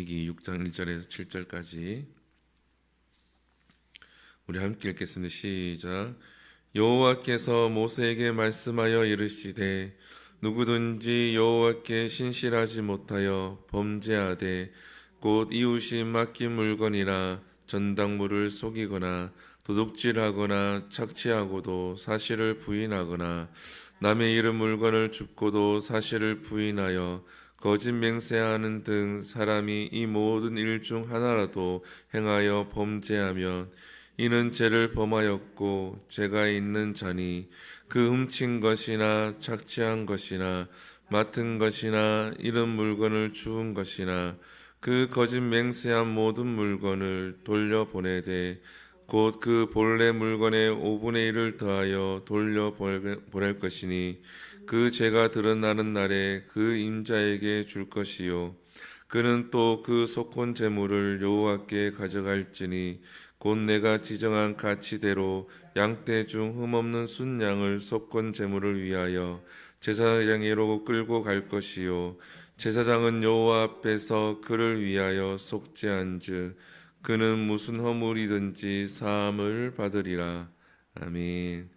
레위기 6장 1절에서 7절까지 우리 함께 읽겠습니다. 시작. 여호와께서 모세에게 말씀하여 이르시되 누구든지 여호와께 신실하지 못하여 범죄하되 곧 이웃이 맡긴 물건이나 전당물을 속이거나 도둑질하거나 착취하고도 사실을 부인하거나 남의 이름 물건을 줍고도 사실을 부인하여 거짓 맹세하는 등 사람이 이 모든 일 중 하나라도 행하여 범죄하면 이는 죄를 범하였고 죄가 있는 자니 그 훔친 것이나 착취한 것이나 맡은 것이나 이런 물건을 주운 것이나 그 거짓 맹세한 모든 물건을 돌려보내되 곧 그 본래 물건의 5분의 1을 더하여 돌려보낼 것이니 그 죄가 드러나는 날에 그 임자에게 줄 것이요 그는 또 그 속건 제물을 여호와께 가져갈지니 곧 내가 지정한 가치대로 양떼 중 흠없는 순양을 속건 제물을 위하여 제사장으로 끌고 갈 것이요 제사장은 여호와 앞에서 그를 위하여 속죄한즉 그는 무슨 허물이든지 사함을 받으리라. 아멘.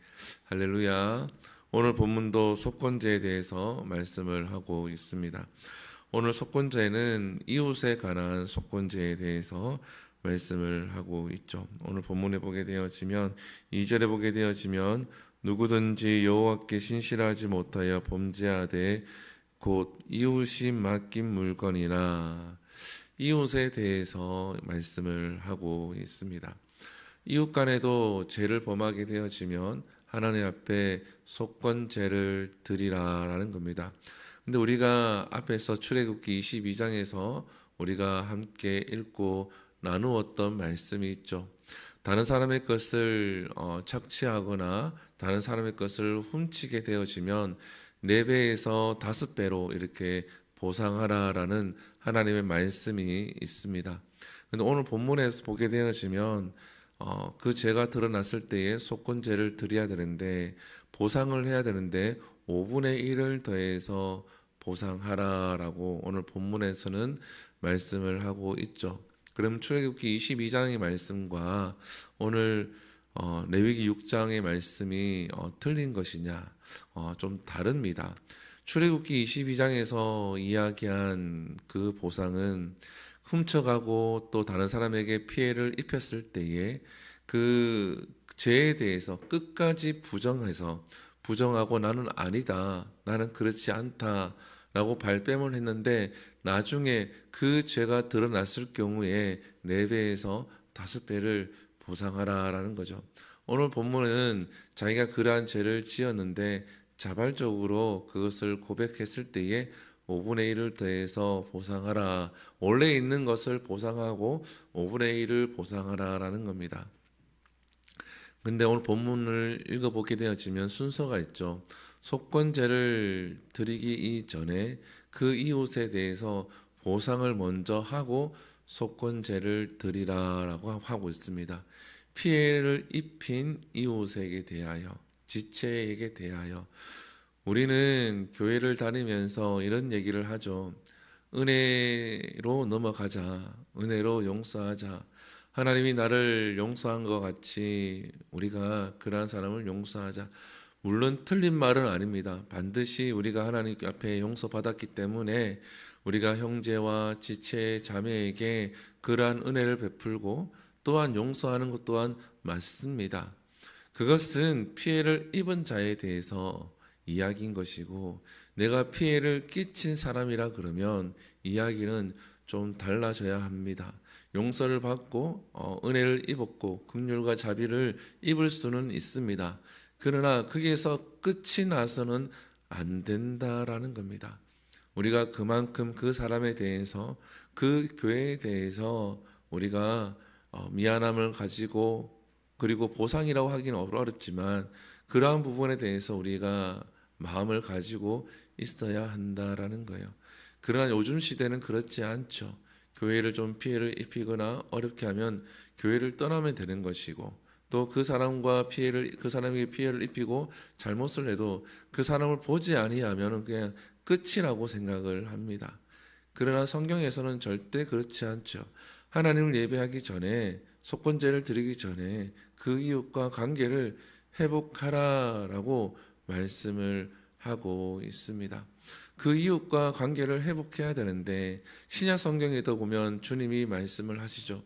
할렐루야. 오늘 본문도 속건제에 대해서 말씀을 하고 있습니다. 오늘 속건제는 이웃에 관한 속건제에 대해서 말씀을 하고 있죠. 오늘 본문에 보게 되어지면 2절에 보게 되어지면 누구든지 여호와께 신실하지 못하여 범죄하되 곧 이웃이 맡긴 물건이나 이웃에 대해서 말씀을 하고 있습니다. 이웃 간에도 죄를 범하게 되어지면 하나님 앞에 속건제를 드리라라는 겁니다. 근데 우리가 앞에서 출애굽기 22장에서 우리가 함께 읽고 나누었던 말씀이 있죠. 다른 사람의 것을 착취하거나 다른 사람의 것을 훔치게 되어지면 4배에서 5배로 이렇게 보상하라라는 하나님의 말씀이 있습니다. 근데 오늘 본문에서 보게 되어지면 그 죄가 드러났을 때에 속건제를 드려야 되는데 보상을 해야 되는데 5분의 1을 더해서 보상하라라고 오늘 본문에서는 말씀을 하고 있죠. 그럼 출애굽기 22장의 말씀과 오늘 레위기 6장의 말씀이 틀린 것이냐? 좀 다릅니다. 출애굽기 22장에서 이야기한 그 보상은 훔쳐가고 또 다른 사람에게 피해를 입혔을 때에 그 죄에 대해서 끝까지 부정하고 나는 아니다, 나는 그렇지 않다 라고 발뺌을 했는데 나중에 그 죄가 드러났을 경우에 4배에서 5배를 보상하라라는 거죠. 오늘 본문은 자기가 그러한 죄를 지었는데 자발적으로 그것을 고백했을 때에 5분의 1을 더해서 보상하라. 원래 있는 것을 보상하고 5분의 1을 보상하라라는 겁니다. 근데 오늘 본문을 읽어보게 되어지면 순서가 있죠. 속건제를 드리기 이전에 그 이웃에 대해서 보상을 먼저 하고 속건제를 드리라라고 하고 있습니다. 피해를 입힌 이웃에게 대하여, 지체에게 대하여. 우리는 교회를 다니면서 이런 얘기를 하죠. 은혜로 넘어가자. 은혜로 용서하자. 하나님이 나를 용서한 것 같이 우리가 그러한 사람을 용서하자. 물론 틀린 말은 아닙니다. 반드시 우리가 하나님 앞에 용서받았기 때문에 우리가 형제와 지체 자매에게 그러한 은혜를 베풀고 또한 용서하는 것 또한 맞습니다. 그것은 피해를 입은 자에 대해서 이야기인 것이고 내가 피해를 끼친 사람이라 그러면 이야기는 좀 달라져야 합니다. 용서를 받고 은혜를 입었고 긍휼과 자비를 입을 수는 있습니다. 그러나 거기에서 끝이 나서는 안 된다라는 겁니다. 우리가 그만큼 그 사람에 대해서 그 교회에 대해서 우리가 미안함을 가지고 그리고 보상이라고 하기는 어렵지만 그러한 부분에 대해서 우리가 마음을 가지고 있어야 한다라는 거예요. 그러나 요즘 시대는 그렇지 않죠. 교회를 좀 피해를 입히거나 어렵게 하면 교회를 떠나면 되는 것이고 또 그 사람에게 피해를 입히고 잘못을 해도 그 사람을 보지 아니하면 그냥 끝이라고 생각을 합니다. 그러나 성경에서는 절대 그렇지 않죠. 하나님을 예배하기 전에 속건제를 드리기 전에 그 이웃과 관계를 회복하라라고 말씀을 하고 있습니다. 그 이웃과 관계를 회복해야 되는데 신약 성경에도 보면 주님이 말씀을 하시죠.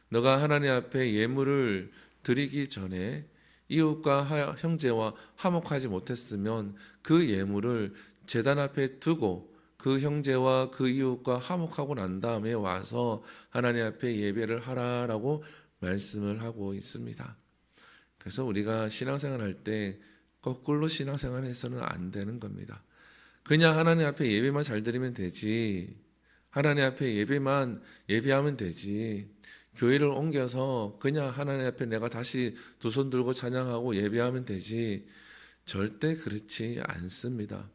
너가 하나님 앞에 예물을 드리기 전에 이웃과 형제와 화목하지 못했으면 그 예물을 제단 앞에 두고 그 형제와 그 이웃과 화목하고 난 다음에 와서 하나님 앞에 예배를 하라라고 말씀을 하고 있습니다. 그래서 우리가 신앙생활 할 때 거꾸로 신앙생활 해서는 안 되는 겁니다. 그냥 하나님 앞에 예배만 잘 드리면 되지. 하나님 앞에 예배하면 되지. 교회를 옮겨서 그냥 하나님 앞에 내가 다시 두 손 들고 찬양하고 예배하면 되지. 절대 그렇지 않습니다.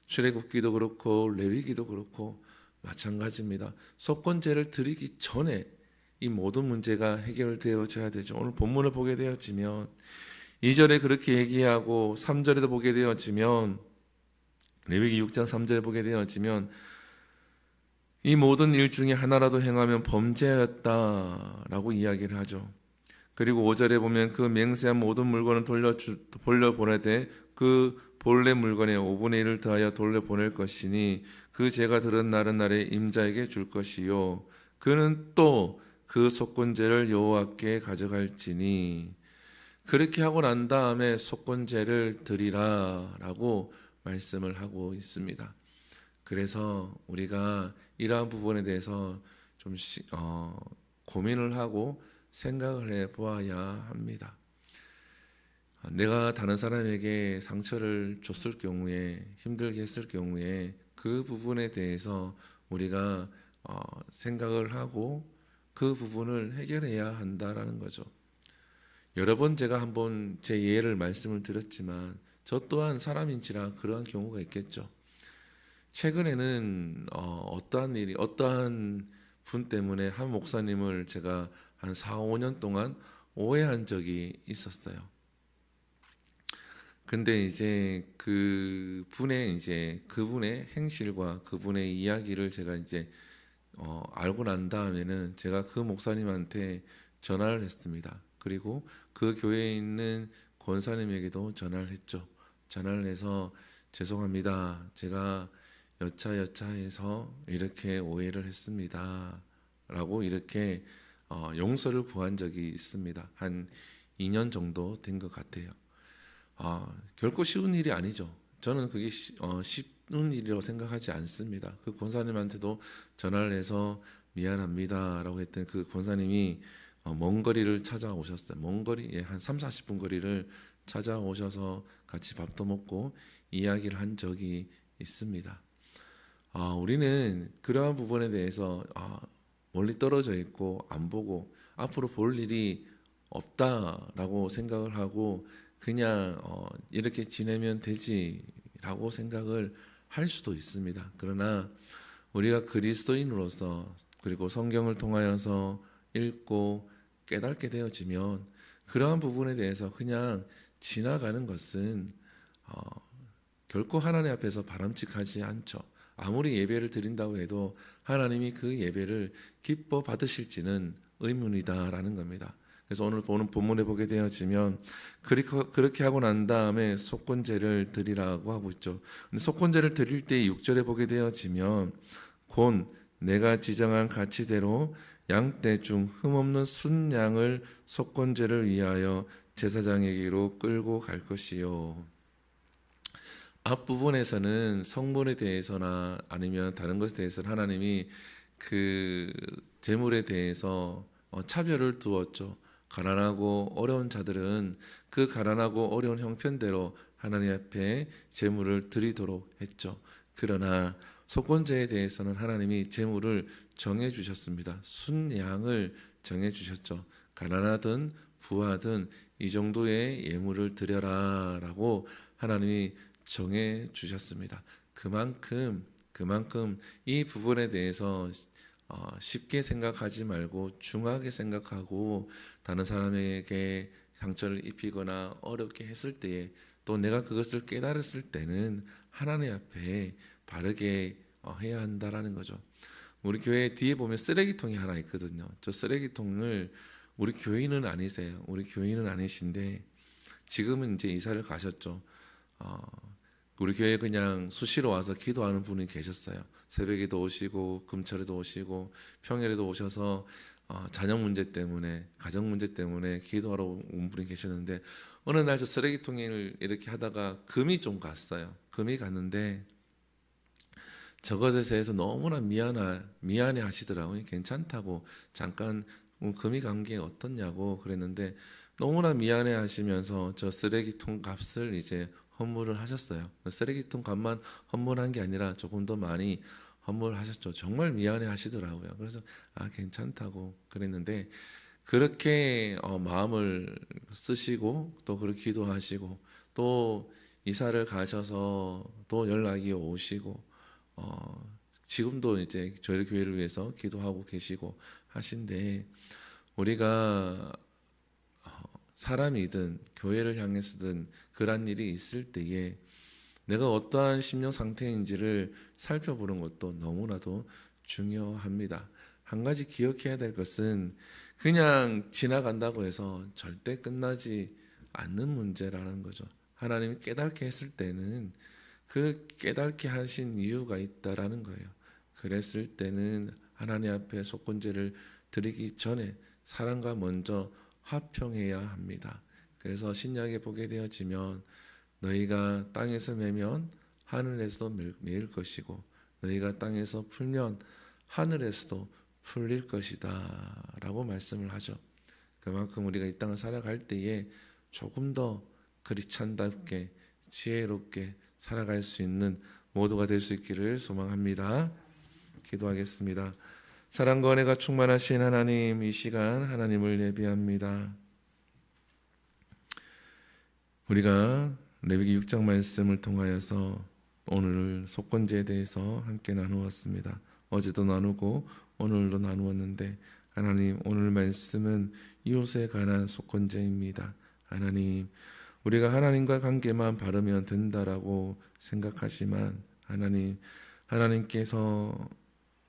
출애굽기도 그렇고 레위기도 그렇고 마찬가지입니다. 속건제를 드리기 전에 이 모든 문제가 해결되어져야 되죠. 오늘 본문을 보게 되어지면 2절에 그렇게 얘기하고 3절에도 보게 되어지면 레위기 6장 3절에 보게 되어지면 이 모든 일 중에 하나라도 행하면 범죄였다라고 이야기를 하죠. 그리고 5절에 보면 그 맹세한 모든 물건을 돌려보내되 그 본래 물건의 5분의 1을 더하여 돌려보낼 것이니 그 죄가 들은 날은 날에 임자에게 줄 것이요 그는 또 그 속건제를 여호와께 가져갈지니 그렇게 하고 난 다음에 속건제를 드리라라고 말씀을 하고 있습니다. 그래서 우리가 이러한 부분에 대해서 좀 고민을 하고 생각을 해보아야 합니다. 내가 다른 사람에게 상처를 줬을 경우에 힘들게 했을 경우에 그 부분에 대해서 우리가 생각을 하고 그 부분을 해결해야 한다라는 거죠. 여러 번 제가 한번 제 예를 말씀을 드렸지만 저 또한 사람인지라 그러한 경우가 있겠죠. 최근에는 어떠한 분 때문에 한 목사님을 제가 한 4, 5년 동안 오해한 적이 있었어요. 근데 이제 그분의 행실과 그분의 이야기를 제가 이제 알고 난 다음에는 제가 그 목사님한테 전화를 했습니다. 그리고 그 교회에 있는 권사님에게도 전화를 했죠. 전화를 해서 죄송합니다. 제가 여차여차해서 이렇게 오해를 했습니다. 라고 이렇게 용서를 구한 적이 있습니다. 한 2년 정도 된 것 같아요. 결코 쉬운 일이 아니죠. 저는 그게 쉬운 일이라고 생각하지 않습니다. 그 권사님한테도 전화를 해서 미안합니다라고 했더니 그 권사님이 먼 거리를 찾아오셨어요. 먼 거리, 한 3, 40분 거리를 찾아오셔서 같이 밥도 먹고 이야기를 한 적이 있습니다. 우리는 그러한 부분에 대해서 멀리 떨어져 있고 안 보고 앞으로 볼 일이 없다라고 생각을 하고 그냥 이렇게 지내면 되지라고 생각을 할 수도 있습니다. 그러나 우리가 그리스도인으로서 그리고 성경을 통하여서 읽고 깨닫게 되어지면 그러한 부분에 대해서 그냥 지나가는 것은 결코 하나님 앞에서 바람직하지 않죠. 아무리 예배를 드린다고 해도 하나님이 그 예배를 기뻐 받으실지는 의문이다라는 겁니다. 그래서 오늘 보는 본문에 보게 되어지면 그렇게 하고 난 다음에 속건제를 드리라고 하고 있죠. 근데 속건제를 드릴 때 6절에 보게 되어지면 곧 내가 지정한 가치대로 양떼 중 흠없는 순양을 속건제를 위하여 제사장에게로 끌고 갈 것이요. 앞부분에서는 성분에 대해서나 아니면 다른 것에 대해서는 하나님이 그 재물에 대해서 차별을 두었죠. 가난하고 어려운 자들은 그 가난하고 어려운 형편대로 하나님 앞에 재물을 드리도록 했죠. 그러나 속건제에 대해서는 하나님이 재물을 정해 주셨습니다. 순양을 정해 주셨죠. 가난하든 부하든 이 정도의 예물을 드려라라고 하나님이 정해 주셨습니다. 그만큼 이 부분에 대해서 쉽게 생각하지 말고 중하게 생각하고 다른 사람에게 상처를 입히거나 어렵게 했을 때에 또 내가 그것을 깨달았을 때는 하나님 앞에 바르게 해야 한다라는 거죠. 우리 교회 뒤에 보면 쓰레기통이 하나 있거든요. 저 쓰레기통을 우리 교인은 아니세요. 우리 교인은 아니신데 지금은 이제 이사를 가셨죠. 우리 교회에 그냥 수시로 와서 기도하는 분이 계셨어요. 새벽에도 오시고 금철에도 오시고 평일에도 오셔서 자녀 문제 때문에 가정 문제 때문에 기도하러 온 분이 계셨는데 어느 날 저 쓰레기통을 이렇게 하다가 금이 좀 갔어요. 금이 갔는데 저것에 대해서 너무나 미안해 하시더라고요. 괜찮다고 잠깐 금이 간 게 어떻냐고 그랬는데 너무나 미안해 하시면서 저 쓰레기통 값을 이제 헌물을 하셨어요. 쓰레기통 값만 헌물한 게 아니라 조금 더 많이 헌물하셨죠. 정말 미안해 하시더라고요. 그래서 괜찮다고 그랬는데 그렇게 마음을 쓰시고 또 그렇게 기도하시고 또 이사를 가셔서 또 연락이 오시고 지금도 이제 저희 교회를 위해서 기도하고 계시고 하신데 우리가 사람이든 교회를 향해서든 그런 일이 있을 때에 내가 어떠한 심령 상태인지를 살펴보는 것도 너무나도 중요합니다. 한 가지 기억해야 될 것은 그냥 지나간다고 해서 절대 끝나지 않는 문제라는 거죠. 하나님이 깨닫게 했을 때는 그 깨닫게 하신 이유가 있다라는 거예요. 그랬을 때는 하나님 앞에 속건제를 드리기 전에 사람과 먼저 화평해야 합니다. 그래서 신약에 보게 되어지면 너희가 땅에서 매면 하늘에서도 매일 것이고 너희가 땅에서 풀면 하늘에서도 풀릴 것이다 라고 말씀을 하죠. 그만큼 우리가 이 땅을 살아갈 때에 조금 더 그리스도인답게 지혜롭게 살아갈 수 있는 모두가 될 수 있기를 소망합니다. 기도하겠습니다. 사랑과 은혜가 충만하신 하나님, 이 시간 하나님을 예비합니다. 우리가 레위기 6장 말씀을 통하여서 오늘 속건제에 대해서 함께 나누었습니다. 어제도 나누고 오늘도 나누었는데 하나님, 오늘 말씀은 이웃에 관한 속건제입니다. 하나님, 우리가 하나님과 관계만 바르면 된다라고 생각하지만 하나님께서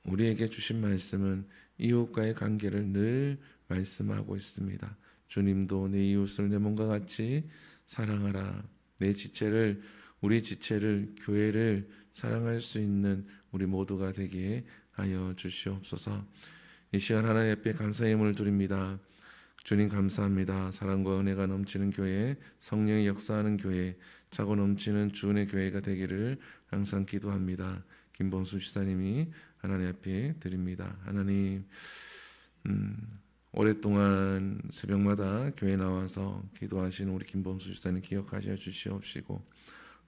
우리에게 주신 말씀은 이웃과의 관계를 늘 말씀하고 있습니다. 주님도 내 이웃을 내 몸과 같이 사랑하라. 내 지체를, 우리 지체를, 교회를 사랑할 수 있는 우리 모두가 되게 하여 주시옵소서. 이 시간 하나님 앞에 감사의 힘을 드립니다. 주님 감사합니다. 사랑과 은혜가 넘치는 교회, 성령의 역사하는 교회, 차고 넘치는 주은의 교회가 되기를 항상 기도합니다. 김범수 지사님이 하나님 앞에 드립니다. 하나님, 오랫동안 새벽마다 교회 나와서 기도하시는 우리 김범수 지사님 기억하셔 주시옵시고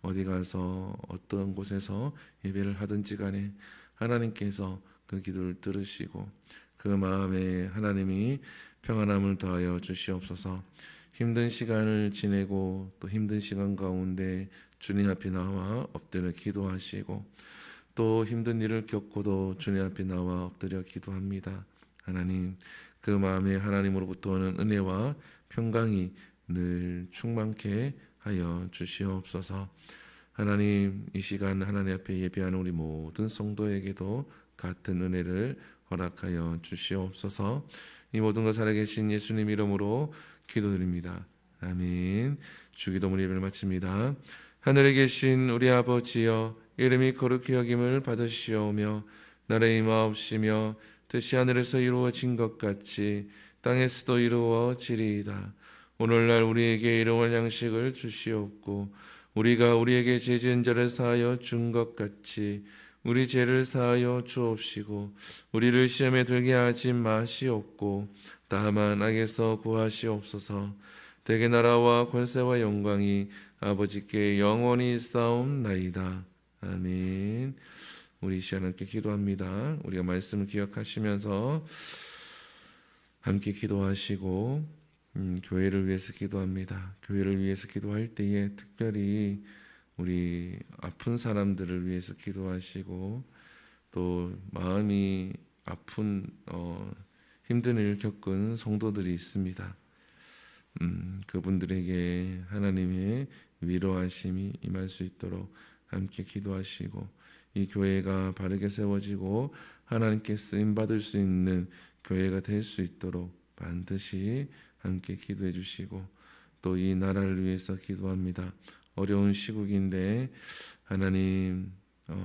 어디 가서 어떤 곳에서 예배를 하든지 간에 하나님께서 그 기도를 들으시고 그 마음에 하나님이 평안함을 더하여 주시옵소서. 힘든 시간을 지내고 또 힘든 시간 가운데 주님 앞에 나와 엎드려 기도하시고 또 힘든 일을 겪고도 주님 앞에 나와 엎드려 기도합니다. 하나님, 그 마음에 하나님으로부터 오는 은혜와 평강이 늘 충만케 하여 주시옵소서. 하나님, 이 시간 하나님 앞에 예배하는 우리 모든 성도에게도 같은 은혜를 허락하여 주시옵소서. 이 모든 것 살아계신 예수님 이름으로 기도드립니다. 아멘. 주기도문 예배를 마칩니다. 하늘에 계신 우리 아버지여, 이름이 거룩히 여김을 받으시오며 나라의 임하옵시며 뜻이 하늘에서 이루어진 것 같이 땅에서도 이루어지리이다. 오늘날 우리에게 일용할 양식을 주시옵고 우리가 우리에게 죄 지은 자를 사하여 준 것 같이 우리 죄를 사하여 주옵시고 우리를 시험에 들게 하지 마시옵고 다만 악에서 구하시옵소서. 대개 나라와 권세와 영광이 아버지께 영원히 싸움나이다. 아멘. 우리 이 시간 함께 기도합니다. 우리가 말씀을 기억하시면서 함께 기도하시고 교회를 위해서 기도합니다. 교회를 위해서 기도할 때에 특별히 우리 아픈 사람들을 위해서 기도하시고 또 마음이 아픈 힘든 일을 겪은 성도들이 있습니다. 그분들에게 하나님의 위로하심이 임할 수 있도록 함께 기도하시고 이 교회가 바르게 세워지고 하나님께 쓰임 받을 수 있는 교회가 될 수 있도록 반드시 함께 기도해 주시고 또 이 나라를 위해서 기도합니다. 어려운 시국인데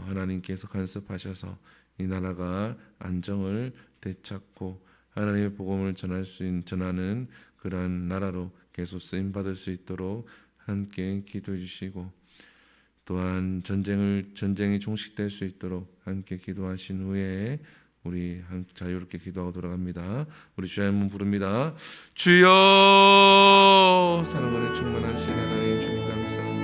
하나님께서 간섭하셔서 이 나라가 안정을 되찾고 하나님의 복음을 전하는 그러한 나라로 계속 쓰임 받을 수 있도록 함께 기도해 주시고 또한 전쟁이 종식될 수 있도록 함께 기도하신 후에 우리 자유롭게 기도하고 돌아갑니다. 우리 주의 한번 부릅니다. 주여, 사랑으로 충만하신 하나님 주님 감사합니다.